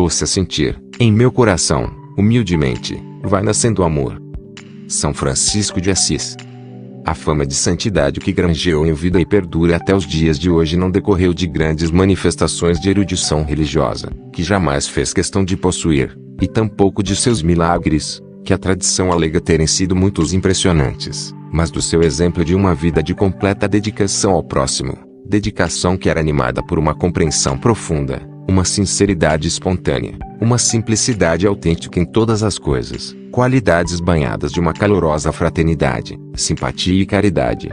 doce a sentir, em meu coração, humildemente, vai nascendo o amor. São Francisco de Assis. A fama de santidade que granjeou em vida e perdura até os dias de hoje não decorreu de grandes manifestações de erudição religiosa, que jamais fez questão de possuir, e tampouco de seus milagres, que a tradição alega terem sido muitos impressionantes, mas do seu exemplo de uma vida de completa dedicação ao próximo, dedicação que era animada por uma compreensão profunda, uma sinceridade espontânea, uma simplicidade autêntica em todas as coisas, qualidades banhadas de uma calorosa fraternidade, simpatia e caridade.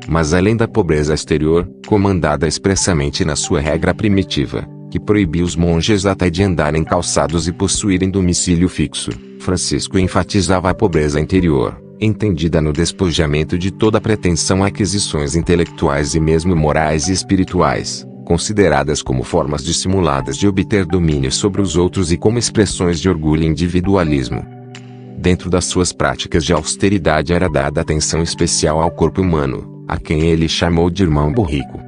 Mas além da pobreza exterior, comandada expressamente na sua regra primitiva, que proibia os monges até de andarem calçados e possuírem domicílio fixo, Francisco enfatizava a pobreza interior, entendida no despojamento de toda pretensão a aquisições intelectuais e mesmo morais e espirituais, consideradas como formas dissimuladas de obter domínio sobre os outros e como expressões de orgulho e individualismo. Dentro das suas práticas de austeridade era dada atenção especial ao corpo humano, a quem ele chamou de irmão burrico.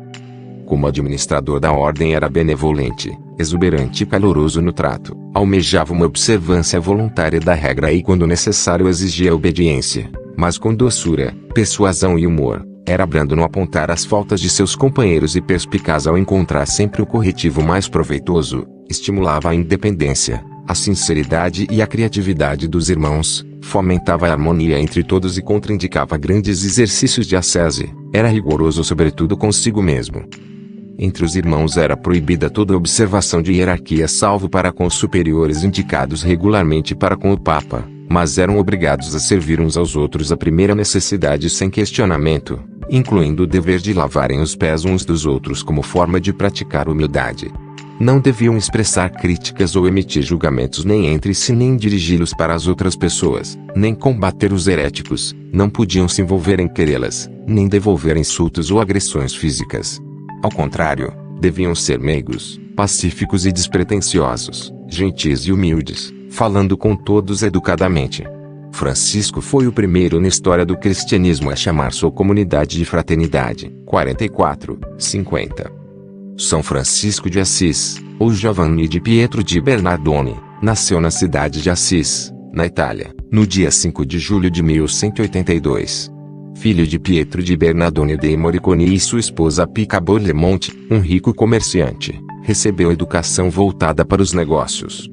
Como administrador da ordem era benevolente, exuberante e caloroso no trato, almejava uma observância voluntária da regra e quando necessário exigia obediência, mas com doçura, persuasão e humor. Era brando no apontar as faltas de seus companheiros e perspicaz ao encontrar sempre o corretivo mais proveitoso, estimulava a independência, a sinceridade e a criatividade dos irmãos, fomentava a harmonia entre todos e contraindicava grandes exercícios de ascese, era rigoroso sobretudo consigo mesmo. Entre os irmãos era proibida toda observação de hierarquia salvo para com os superiores indicados regularmente para com o Papa, mas eram obrigados a servir uns aos outros a primeira necessidade sem questionamento, incluindo o dever de lavarem os pés uns dos outros como forma de praticar humildade. Não deviam expressar críticas ou emitir julgamentos nem entre si nem dirigi-los para as outras pessoas, nem combater os heréticos, não podiam se envolver em querelas, nem devolver insultos ou agressões físicas. Ao contrário, deviam ser meigos, pacíficos e despretensiosos, gentis e humildes, falando com todos educadamente. Francisco foi o primeiro na história do cristianismo a chamar sua comunidade de fraternidade. 44, 50. São Francisco de Assis, ou Giovanni di Pietro di Bernardone, nasceu na cidade de Assis, na Itália, no dia 5 de julho de 1182. Filho de Pietro di Bernardone dei Moriconi e sua esposa Pica Borlemonte, um rico comerciante, recebeu educação voltada para os negócios.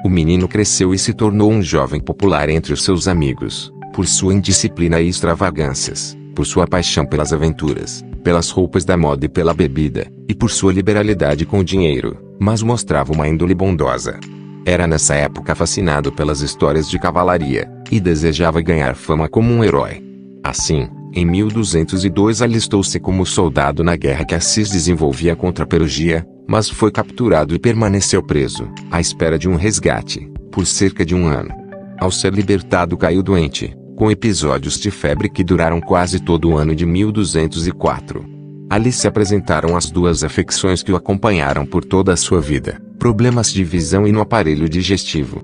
O menino cresceu e se tornou um jovem popular entre os seus amigos, por sua indisciplina e extravagâncias, por sua paixão pelas aventuras, pelas roupas da moda e pela bebida, e por sua liberalidade com o dinheiro, mas mostrava uma índole bondosa. Era nessa época fascinado pelas histórias de cavalaria, e desejava ganhar fama como um herói. Assim, em 1202 alistou-se como soldado na guerra que Assis desenvolvia contra a Perugia, mas foi capturado e permaneceu preso, à espera de um resgate, por cerca de um ano. Ao ser libertado caiu doente, com episódios de febre que duraram quase todo o ano de 1204. Ali se apresentaram as duas afecções que o acompanharam por toda a sua vida, problemas de visão e no aparelho digestivo.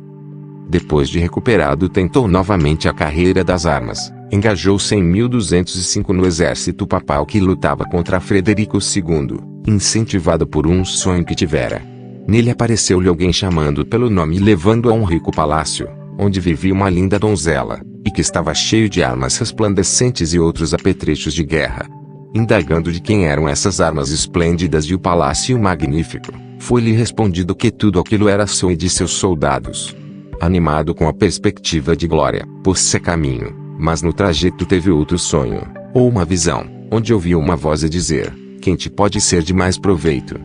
Depois de recuperado tentou novamente a carreira das armas, engajou-se em 1205 no exército papal que lutava contra Frederico II, incentivado por um sonho que tivera. Nele apareceu-lhe alguém chamando pelo nome e levando-o a um rico palácio, onde vivia uma linda donzela, e que estava cheio de armas resplandecentes e outros apetrechos de guerra. Indagando de quem eram essas armas esplêndidas e o palácio magnífico, foi-lhe respondido que tudo aquilo era seu e de seus soldados. Animado com a perspectiva de glória, pôs-se a caminho, mas no trajeto teve outro sonho, ou uma visão, onde ouviu uma voz a dizer: quem te pode ser de mais proveito?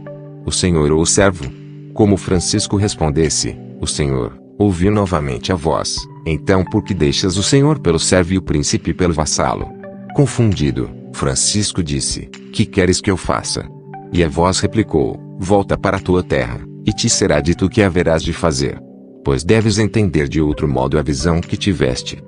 O senhor ou o servo? Como Francisco respondesse: o senhor, ouviu novamente a voz: então por que deixas o senhor pelo servo e o príncipe pelo vassalo? Confundido, Francisco disse: que queres que eu faça? E a voz replicou: volta para a tua terra, e te será dito o que haverás de fazer. Pois deves entender de outro modo a visão que tiveste.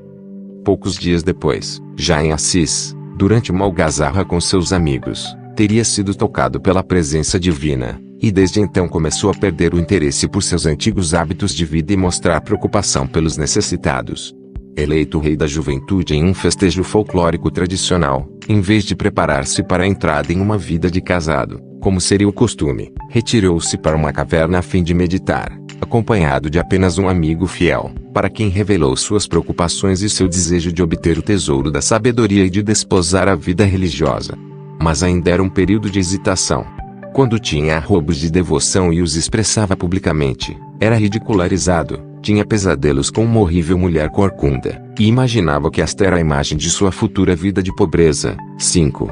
Poucos dias depois, já em Assis, durante uma algazarra com seus amigos, teria sido tocado pela presença divina, e desde então começou a perder o interesse por seus antigos hábitos de vida e mostrar preocupação pelos necessitados. Eleito rei da juventude em um festejo folclórico tradicional, em vez de preparar-se para a entrada em uma vida de casado, como seria o costume, retirou-se para uma caverna a fim de meditar, acompanhado de apenas um amigo fiel, para quem revelou suas preocupações e seu desejo de obter o tesouro da sabedoria e de desposar a vida religiosa. Mas ainda era um período de hesitação. Quando tinha arroubos de devoção e os expressava publicamente, era ridicularizado, tinha pesadelos com uma horrível mulher corcunda, e imaginava que esta era a imagem de sua futura vida de pobreza. 5.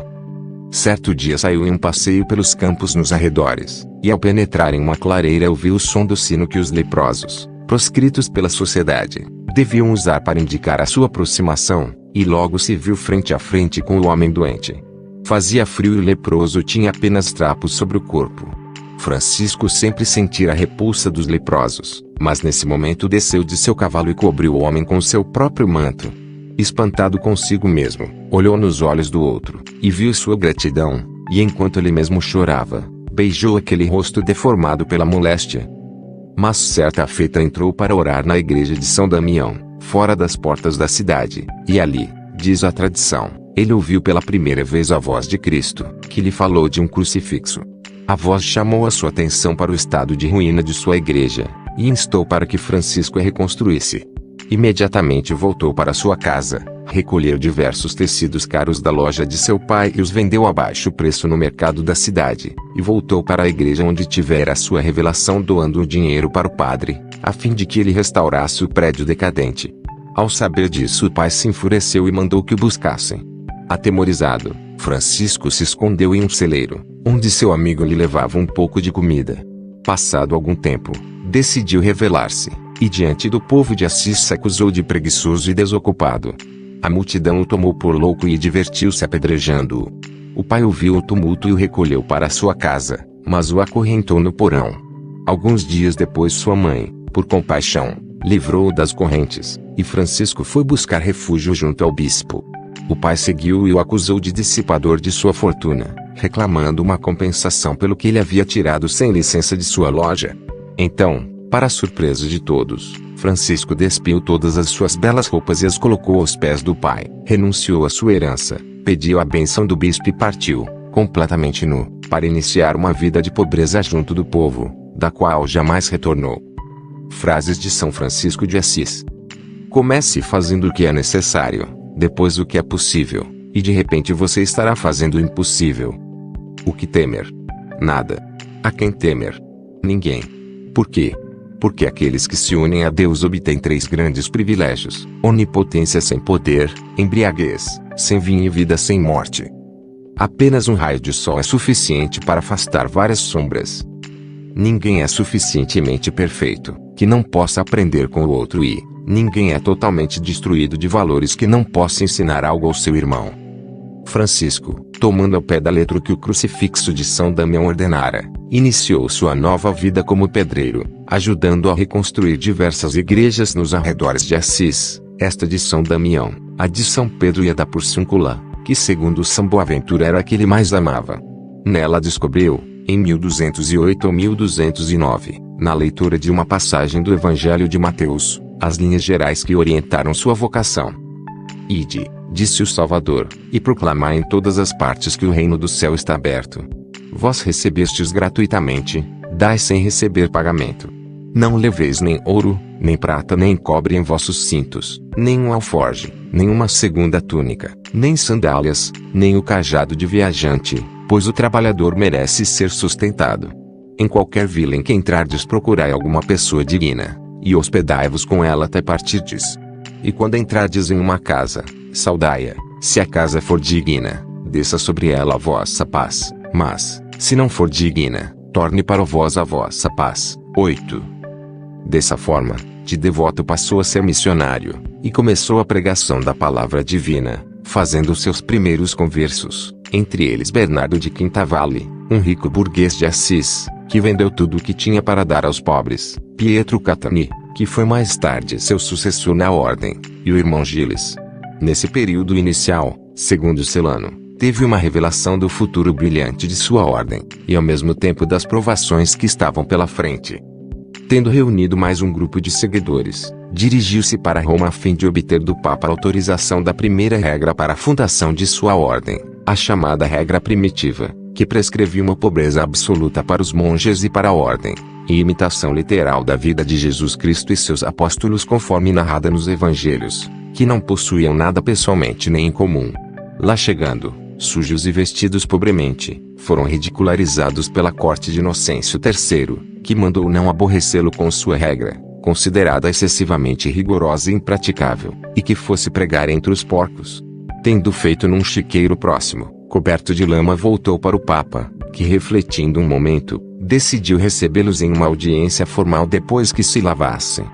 Certo dia saiu em um passeio pelos campos nos arredores, e ao penetrar em uma clareira ouviu o som do sino que os leprosos, proscritos pela sociedade, deviam usar para indicar a sua aproximação, e logo se viu frente a frente com o homem doente. Fazia frio e o leproso tinha apenas trapos sobre o corpo. Francisco sempre sentira a repulsa dos leprosos, mas nesse momento desceu de seu cavalo e cobriu o homem com seu próprio manto. Espantado consigo mesmo, olhou nos olhos do outro, e viu sua gratidão, e enquanto ele mesmo chorava, beijou aquele rosto deformado pela moléstia. Mas certa feita entrou para orar na igreja de São Damião, fora das portas da cidade, e ali, diz a tradição, ele ouviu pela primeira vez a voz de Cristo, que lhe falou de um crucifixo. A voz chamou a sua atenção para o estado de ruína de sua igreja, e instou para que Francisco a reconstruísse. Imediatamente voltou para sua casa, recolheu diversos tecidos caros da loja de seu pai e os vendeu a baixo preço no mercado da cidade, e voltou para a igreja onde tivera a sua revelação doando o dinheiro para o padre, a fim de que ele restaurasse o prédio decadente. Ao saber disso, o pai se enfureceu e mandou que o buscassem. Atemorizado, Francisco se escondeu em um celeiro, onde seu amigo lhe levava um pouco de comida. Passado algum tempo, decidiu revelar-se, e diante do povo de Assis se acusou de preguiçoso e desocupado. A multidão o tomou por louco e divertiu-se apedrejando-o. O pai ouviu o tumulto e o recolheu para sua casa, mas o acorrentou no porão. Alguns dias depois sua mãe, por compaixão, livrou-o das correntes, e Francisco foi buscar refúgio junto ao bispo. O pai seguiu e o acusou de dissipador de sua fortuna, reclamando uma compensação pelo que ele havia tirado sem licença de sua loja. Então, para a surpresa de todos, Francisco despiu todas as suas belas roupas e as colocou aos pés do pai, renunciou à sua herança, pediu a bênção do bispo e partiu, completamente nu, para iniciar uma vida de pobreza junto do povo, da qual jamais retornou. Frases de São Francisco de Assis. Comece fazendo o que é necessário, depois o que é possível, e de repente você estará fazendo o impossível. O que temer? Nada. A quem temer? Ninguém. Por quê? Porque aqueles que se unem a Deus obtêm 3 grandes privilégios: onipotência sem poder, embriaguez sem vinho e vida sem morte. Apenas um raio de sol é suficiente para afastar várias sombras. Ninguém é suficientemente perfeito, que não possa aprender com o outro, e ninguém é totalmente destruído de valores que não possa ensinar algo ao seu irmão. Francisco, tomando ao pé da letra o que o crucifixo de São Damião ordenara, iniciou sua nova vida como pedreiro, ajudando a reconstruir diversas igrejas nos arredores de Assis, esta de São Damião, a de São Pedro e a da Porciúncula, que segundo São Boaventura era a que ele mais amava. Nela descobriu, em 1208 ou 1209, na leitura de uma passagem do Evangelho de Mateus, as linhas gerais que orientaram sua vocação. Ide, disse o Salvador, e proclamai em todas as partes que o reino do céu está aberto. Vós recebestes gratuitamente, dai sem receber pagamento. Não leveis nem ouro, nem prata nem cobre em vossos cintos, nem um alforje, nem uma segunda túnica, nem sandálias, nem o cajado de viajante, pois o trabalhador merece ser sustentado. Em qualquer vila em que entrardes procurai alguma pessoa digna, e hospedai-vos com ela até partirdes. E quando entrardes em uma casa, saudai-a. Se a casa for digna, desça sobre ela a vossa paz, mas, se não for digna, torne para vós a vossa paz. 8. Dessa forma, de devoto passou a ser missionário, e começou a pregação da palavra divina, fazendo seus primeiros conversos, entre eles Bernardo de Quintavalle, um rico burguês de Assis, que vendeu tudo o que tinha para dar aos pobres, Pietro Catani, que foi mais tarde seu sucessor na ordem, e o irmão Giles. Nesse período inicial, segundo Celano, teve uma revelação do futuro brilhante de sua ordem, e ao mesmo tempo das provações que estavam pela frente. Tendo reunido mais um grupo de seguidores, dirigiu-se para Roma a fim de obter do Papa a autorização da primeira regra para a fundação de sua ordem, a chamada regra primitiva, que prescrevia uma pobreza absoluta para os monges e para a ordem, e imitação literal da vida de Jesus Cristo e seus apóstolos conforme narrada nos evangelhos, que não possuíam nada pessoalmente nem em comum. Lá chegando, sujos e vestidos pobremente, foram ridicularizados pela corte de Inocêncio III, que mandou não aborrecê-lo com sua regra, considerada excessivamente rigorosa e impraticável, e que fosse pregar entre os porcos. Tendo feito num chiqueiro próximo, coberto de lama, voltou para o Papa, que refletindo um momento, decidiu recebê-los em uma audiência formal depois que se lavassem.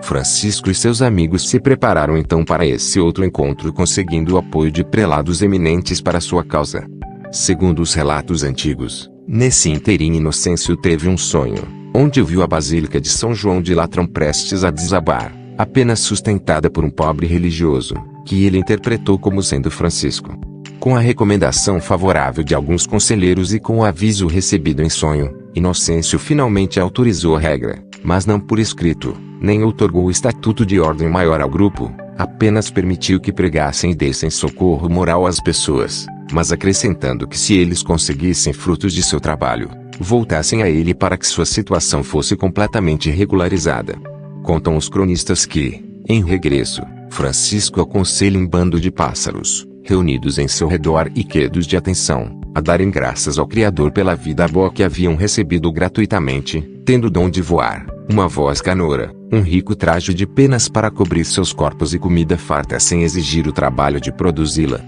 Francisco e seus amigos se prepararam então para esse outro encontro, conseguindo o apoio de prelados eminentes para sua causa. Segundo os relatos antigos, nesse inteirinho Inocêncio teve um sonho, onde viu a Basílica de São João de Latrão prestes a desabar, apenas sustentada por um pobre religioso, que ele interpretou como sendo Francisco. Com a recomendação favorável de alguns conselheiros e com o aviso recebido em sonho, Inocêncio finalmente autorizou a regra, mas não por escrito, nem outorgou o estatuto de ordem maior ao grupo, apenas permitiu que pregassem e dessem socorro moral às pessoas, mas acrescentando que se eles conseguissem frutos de seu trabalho, voltassem a ele para que sua situação fosse completamente regularizada. Contam os cronistas que, em regresso, Francisco aconselha um bando de pássaros, reunidos em seu redor e quedos de atenção, a darem graças ao Criador pela vida boa que haviam recebido gratuitamente, tendo o dom de voar, uma voz canora, um rico traje de penas para cobrir seus corpos e comida farta sem exigir o trabalho de produzi-la.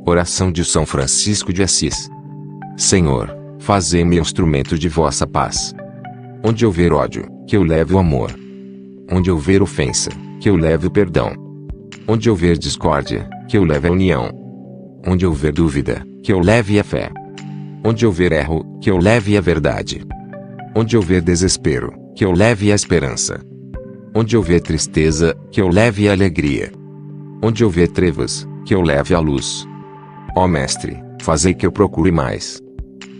Oração de São Francisco de Assis. Senhor, fazei-me instrumento de vossa paz. Onde houver ódio, que eu leve o amor. Onde houver ofensa, que eu leve o perdão. Onde houver discórdia, que eu leve a união. Onde houver dúvida, que eu leve a fé. Onde houver erro, que eu leve a verdade. Onde houver desespero, que eu leve a esperança. Onde houver tristeza, que eu leve a alegria. Onde houver trevas, que eu leve a luz. Ó Mestre, fazei que eu procure mais.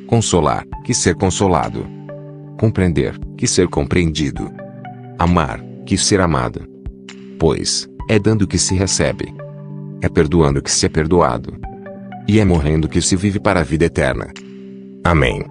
Consolar, que ser consolado. Compreender, que ser compreendido. Amar, que ser amado. Pois, é dando que se recebe. É perdoando que se é perdoado. E é morrendo que se vive para a vida eterna. Amém.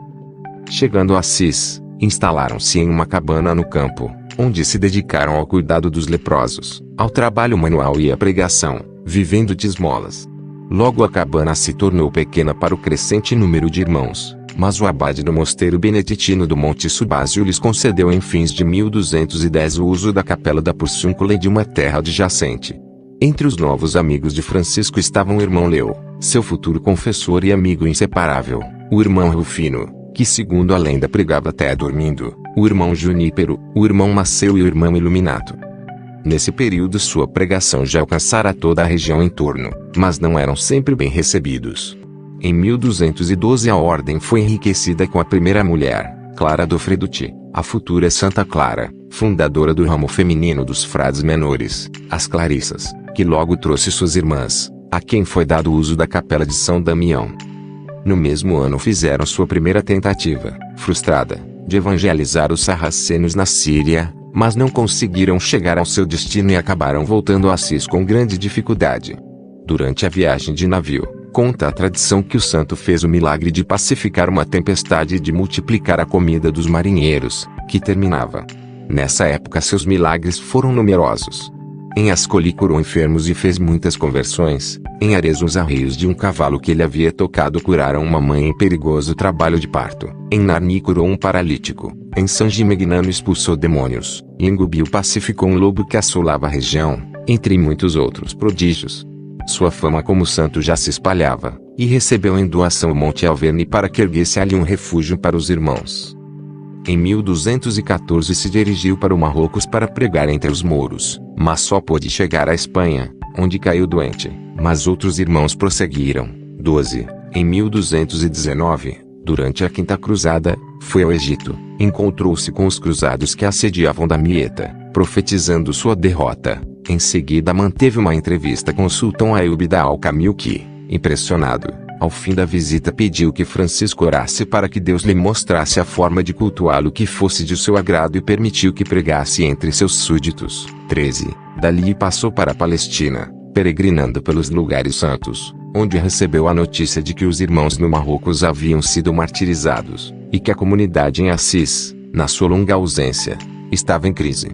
Chegando a Assis, instalaram-se em uma cabana no campo, onde se dedicaram ao cuidado dos leprosos, ao trabalho manual e à pregação, vivendo de esmolas. Logo a cabana se tornou pequena para o crescente número de irmãos, mas o abade do mosteiro beneditino do Monte Subásio lhes concedeu em fins de 1210 o uso da capela da Porciúncula e de uma terra adjacente. Entre os novos amigos de Francisco estavam o irmão Leo, seu futuro confessor e amigo inseparável, o irmão Rufino, que segundo a lenda pregava até dormindo, o irmão Junípero, o irmão Maceu e o irmão Iluminato. Nesse período sua pregação já alcançara toda a região em torno, mas não eram sempre bem recebidos. Em 1212 a ordem foi enriquecida com a primeira mulher, Clara do Freduti, a futura Santa Clara, fundadora do ramo feminino dos frades menores, as Clarissas, que logo trouxe suas irmãs, a quem foi dado o uso da capela de São Damião. No mesmo ano fizeram sua primeira tentativa, frustrada, de evangelizar os sarracenos na Síria, mas não conseguiram chegar ao seu destino e acabaram voltando a Assis com grande dificuldade. Durante a viagem de navio, conta a tradição que o santo fez o milagre de pacificar uma tempestade e de multiplicar a comida dos marinheiros, que terminava. Nessa época seus milagres foram numerosos. Em Ascoli curou enfermos e fez muitas conversões. Em Arezzo os arreios de um cavalo que ele havia tocado curaram uma mãe em perigoso trabalho de parto. Em Narni curou um paralítico. Em San Gimignano expulsou demônios. E em Gubbio pacificou um lobo que assolava a região, entre muitos outros prodígios. Sua fama como santo já se espalhava, e recebeu em doação o Monte Alverne para que erguesse ali um refúgio para os irmãos. Em 1214 se dirigiu para o Marrocos para pregar entre os mouros, mas só pôde chegar à Espanha, onde caiu doente, mas outros irmãos prosseguiram. 12. Em 1219, durante a Quinta Cruzada, foi ao Egito, encontrou-se com os cruzados que assediavam Damieta, profetizando sua derrota. Em seguida manteve uma entrevista com o sultão Ayyub da Al-Kamil que, impressionado, ao fim da visita pediu que Francisco orasse para que Deus lhe mostrasse a forma de cultuá-lo que fosse de seu agrado e permitiu que pregasse entre seus súditos. 13. Dali passou para a Palestina, peregrinando pelos lugares santos, onde recebeu a notícia de que os irmãos no Marrocos haviam sido martirizados, e que a comunidade em Assis, na sua longa ausência, estava em crise.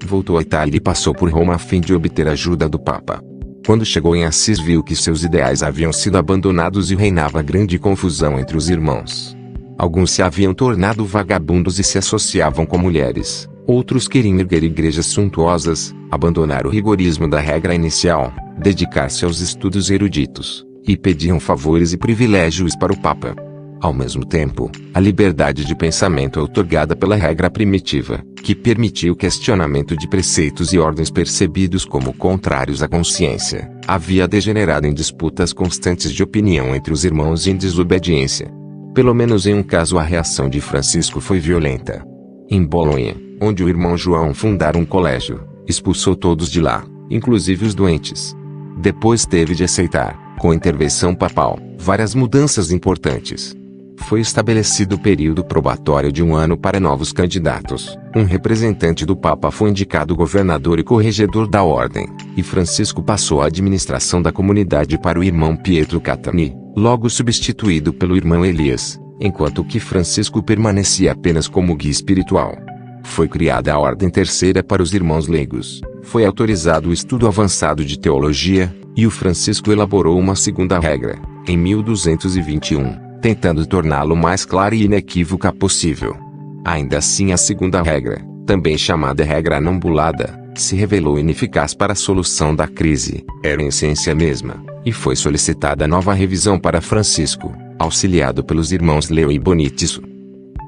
Voltou à Itália e passou por Roma a fim de obter ajuda do Papa. Quando chegou em Assis, viu que seus ideais haviam sido abandonados e reinava grande confusão entre os irmãos. Alguns se haviam tornado vagabundos e se associavam com mulheres. Outros queriam erguer igrejas suntuosas, abandonar o rigorismo da regra inicial, dedicar-se aos estudos eruditos, e pediam favores e privilégios para o Papa. Ao mesmo tempo, a liberdade de pensamento é outorgada pela regra primitiva, que permitia o questionamento de preceitos e ordens percebidos como contrários à consciência, havia degenerado em disputas constantes de opinião entre os irmãos e em desobediência. Pelo menos em um caso a reação de Francisco foi violenta. Em Bolonha, onde o irmão João fundara um colégio, expulsou todos de lá, inclusive os doentes. Depois teve de aceitar, com intervenção papal, várias mudanças importantes. Foi estabelecido o período probatório de 1 ano para novos candidatos. Um representante do Papa foi indicado governador e corregedor da ordem, e Francisco passou a administração da comunidade para o irmão Pietro Catani, logo substituído pelo irmão Elias, enquanto que Francisco permanecia apenas como guia espiritual. Foi criada a Ordem Terceira para os irmãos leigos, foi autorizado o estudo avançado de teologia, e o Francisco elaborou uma segunda regra, em 1221. Tentando torná-lo mais clara e inequívoca possível. Ainda assim, a segunda regra, também chamada regra anambulada, se revelou ineficaz para a solução da crise, era em essência a mesma, e foi solicitada nova revisão para Francisco, auxiliado pelos irmãos Leo e Bonitiço.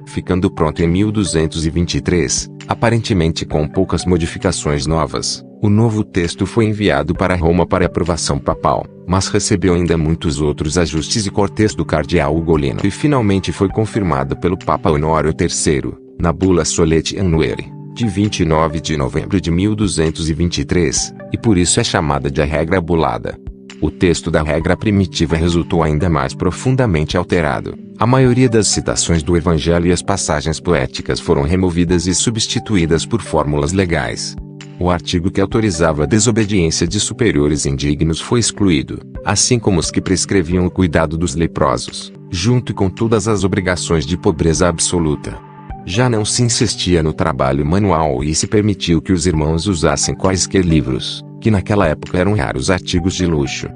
Ficando pronto em 1223, aparentemente com poucas modificações novas, o novo texto foi enviado para Roma para aprovação papal, mas recebeu ainda muitos outros ajustes e cortes do cardeal Ugolino e finalmente foi confirmado pelo Papa Honório III, na bula Soleti Annuae, de 29 de novembro de 1223, e por isso é chamada de a regra bulada. O texto da regra primitiva resultou ainda mais profundamente alterado. A maioria das citações do Evangelho e as passagens poéticas foram removidas e substituídas por fórmulas legais. O artigo que autorizava a desobediência de superiores indignos foi excluído, assim como os que prescreviam o cuidado dos leprosos, junto com todas as obrigações de pobreza absoluta. Já não se insistia no trabalho manual e se permitiu que os irmãos usassem quaisquer livros, que naquela época eram raros artigos de luxo.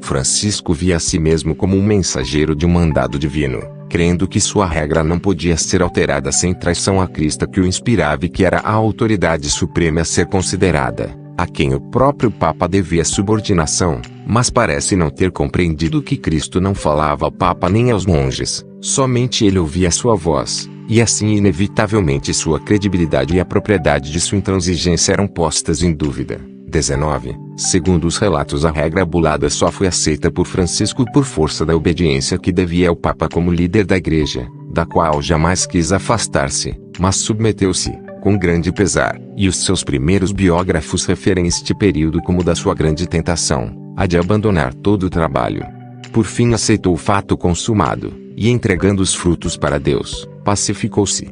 Francisco via a si mesmo como um mensageiro de um mandado divino, crendo que sua regra não podia ser alterada sem traição a Cristo que o inspirava e que era a autoridade suprema a ser considerada, a quem o próprio Papa devia subordinação, mas parece não ter compreendido que Cristo não falava ao Papa nem aos monges, somente ele ouvia sua voz, e assim inevitavelmente sua credibilidade e a propriedade de sua intransigência eram postas em dúvida. 19. Segundo os relatos, a regra bulada só foi aceita por Francisco por força da obediência que devia ao Papa como líder da Igreja, da qual jamais quis afastar-se, mas submeteu-se, com grande pesar, e os seus primeiros biógrafos referem este período como da sua grande tentação, a de abandonar todo o trabalho. Por fim aceitou o fato consumado, e entregando os frutos para Deus, pacificou-se.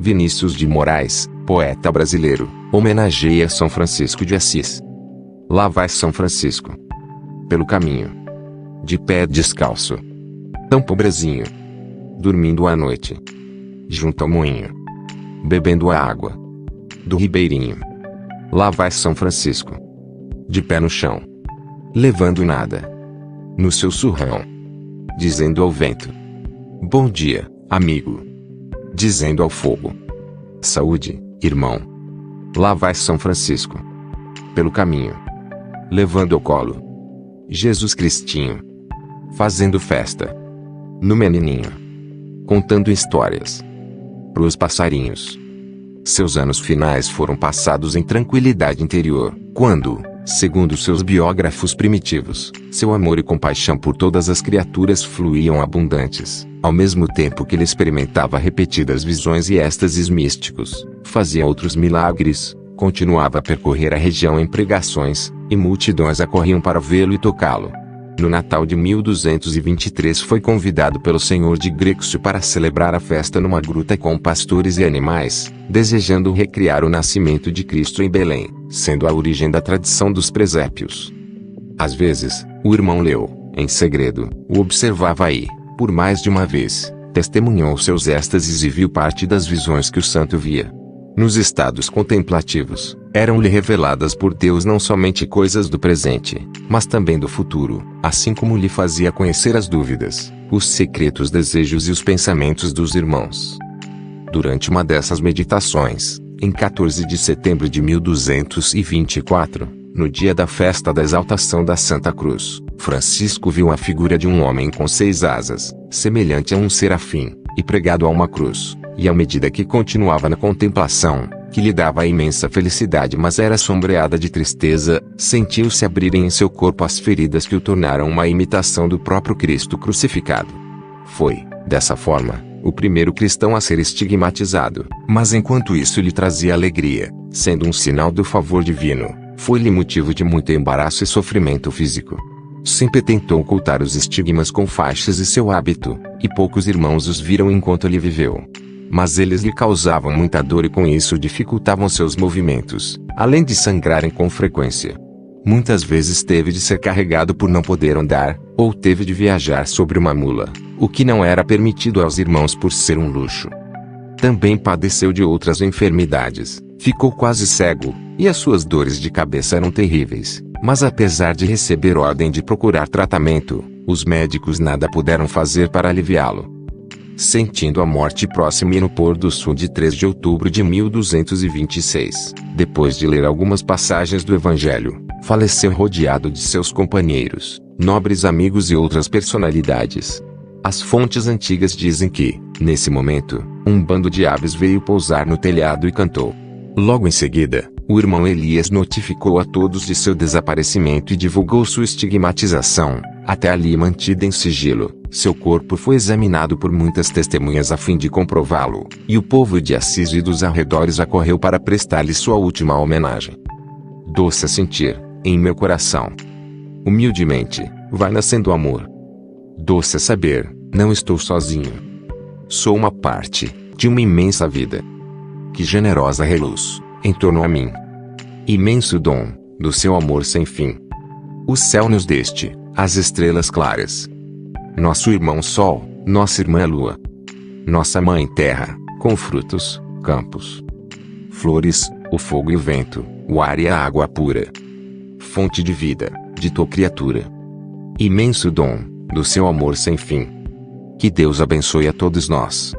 Vinícius de Moraes, poeta brasileiro, homenageia São Francisco de Assis. Lá vai São Francisco pelo caminho, de pé descalço, tão pobrezinho, dormindo à noite, junto ao moinho, bebendo a água do ribeirinho. Lá vai São Francisco, de pé no chão, levando nada no seu surrão, dizendo ao vento: bom dia, amigo. Dizendo ao fogo: saúde, irmão. Lá vai São Francisco pelo caminho, levando ao colo Jesus Cristinho, fazendo festa no menininho, contando histórias pros passarinhos. Seus anos finais foram passados em tranquilidade interior, quando, segundo seus biógrafos primitivos, seu amor e compaixão por todas as criaturas fluíam abundantes, ao mesmo tempo que ele experimentava repetidas visões e êxtases místicos, fazia outros milagres, continuava a percorrer a região em pregações, e multidões acorriam para vê-lo e tocá-lo. No Natal de 1223 foi convidado pelo senhor de Grexo para celebrar a festa numa gruta com pastores e animais, desejando recriar o nascimento de Cristo em Belém, sendo a origem da tradição dos presépios. Às vezes, o irmão leu, em segredo, o observava e, por mais de uma vez, testemunhou seus êxtases e viu parte das visões que o santo via. Nos estados contemplativos, eram-lhe reveladas por Deus não somente coisas do presente, mas também do futuro, assim como lhe fazia conhecer as dúvidas, os secretos desejos e os pensamentos dos irmãos. Durante uma dessas meditações, em 14 de setembro de 1224, no dia da festa da exaltação da Santa Cruz, Francisco viu a figura de um homem com 6 asas, semelhante a um serafim, e pregado a uma cruz, e à medida que continuava na contemplação, que lhe dava imensa felicidade mas era sombreada de tristeza, sentiu-se abrirem em seu corpo as feridas que o tornaram uma imitação do próprio Cristo crucificado. Foi, dessa forma, o primeiro cristão a ser estigmatizado, mas enquanto isso lhe trazia alegria, sendo um sinal do favor divino, foi-lhe motivo de muito embaraço e sofrimento físico. Sempre tentou ocultar os estigmas com faixas e seu hábito, e poucos irmãos os viram enquanto ele viveu. Mas eles lhe causavam muita dor e com isso dificultavam seus movimentos, além de sangrarem com frequência. Muitas vezes teve de ser carregado por não poder andar, ou teve de viajar sobre uma mula, o que não era permitido aos irmãos por ser um luxo. Também padeceu de outras enfermidades, ficou quase cego, e as suas dores de cabeça eram terríveis, mas apesar de receber ordem de procurar tratamento, os médicos nada puderam fazer para aliviá-lo. Sentindo a morte próxima e no pôr do sul de 3 de outubro de 1226, depois de ler algumas passagens do Evangelho, faleceu rodeado de seus companheiros, nobres amigos e outras personalidades. As fontes antigas dizem que, nesse momento, um bando de aves veio pousar no telhado e cantou. Logo em seguida, o irmão Elias notificou a todos de seu desaparecimento e divulgou sua estigmatização, até ali mantida em sigilo. Seu corpo foi examinado por muitas testemunhas a fim de comprová-lo, e o povo de Assis e dos arredores acorreu para prestar-lhe sua última homenagem. Doce a sentir, em meu coração. Humildemente, vai nascendo amor. Doce a saber, não estou sozinho. Sou uma parte, de uma imensa vida. Que generosa reluz, em torno a mim. Imenso dom, do seu amor sem fim. O céu nos deste, as estrelas claras. Nosso irmão Sol, nossa irmã Lua. Nossa mãe Terra, com frutos, campos, flores, o fogo e o vento, o ar e a água pura. Fonte de vida, de tua criatura. Imenso dom, do seu amor sem fim. Que Deus abençoe a todos nós.